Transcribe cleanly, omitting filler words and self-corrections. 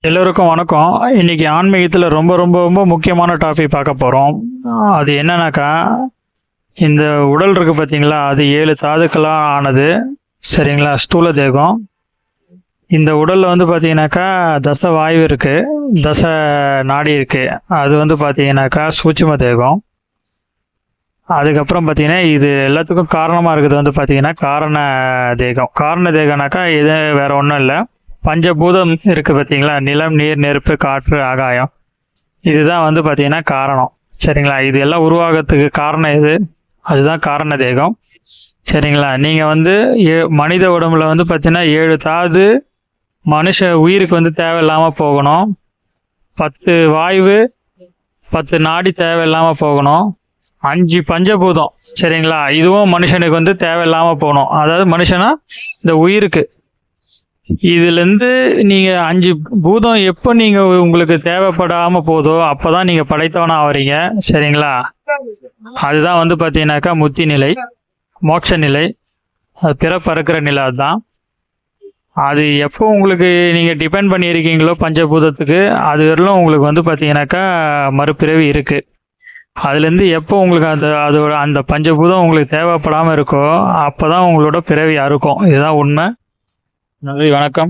எல்லோருக்கும் வணக்கம். இன்னைக்கு ஆன்மீகத்தில் ரொம்ப ரொம்ப ரொம்ப முக்கியமான டாபிக் பார்க்க போகிறோம். அது என்னன்னாக்கா, இந்த உடல் இருக்கு பார்த்தீங்களா, அது 7 தாதுக்களாக ஆனது. சரிங்களா? ஸ்தூல தேகம். இந்த உடலில் வந்து பார்த்தீங்கன்னாக்கா தச வாயு இருக்குது, தச நாடி இருக்குது. அது வந்து பார்த்தீங்கன்னாக்கா சூட்சும தேகம். அதுக்கப்புறம் பார்த்தீங்கன்னா இது எல்லாத்துக்கும் காரணமாக இருக்குது வந்து பார்த்தீங்கன்னா காரண தேகம். காரண தேகம்னாக்கா இது வேற ஒன்றும் இல்லை, பஞ்சபூதம் இருக்குது பார்த்தீங்களா, நிலம், நீர், நெருப்பு, காற்று, ஆகாயம். இதுதான் வந்து பார்த்தீங்கன்னா காரணம். சரிங்களா? இது எல்லாம் உருவாகிறதுக்கு காரணம் எது? அதுதான் காரண தேகம். சரிங்களா? நீங்கள் வந்து மனித உடம்புல வந்து பார்த்தீங்கன்னா 7 தாது மனுஷ உயிருக்கு வந்து தேவையில்லாமல் போகணும். 10 வாயு, 10 நாடி தேவையில்லாமல் போகணும். 5 பஞ்சபூதம். சரிங்களா? இதுவும் மனுஷனுக்கு வந்து தேவையில்லாமல் போகணும். அதாவது மனுஷனா இந்த உயிருக்கு. இதுலேருந்து நீங்கள் 5 பூதம் எப்போ நீங்கள் உங்களுக்கு தேவைப்படாமல் போதோ அப்போ தான் நீங்கள் படைத்தவனாக ஆகிறீங்க. சரிங்களா? அதுதான் வந்து பார்த்தீங்கன்னாக்கா முத்தி நிலை, மோட்ச நிலை, அது பிறப்பறுக்கிற நிலை. அதுதான் அது எப்போ உங்களுக்கு நீங்கள் டிபெண்ட் பண்ணியிருக்கீங்களோ பஞ்சபூதத்துக்கு, அது வரலும் உங்களுக்கு வந்து பார்த்தீங்கன்னாக்கா மறுபிறவி இருக்குது. அதுலேருந்து எப்போ உங்களுக்கு அதோட அந்த பஞ்சபூதம் உங்களுக்கு தேவைப்படாமல் இருக்கோ அப்போ தான் உங்களோட பிறவி அறுக்கும். இதுதான் உண்மை. நன்றி, வணக்கம்.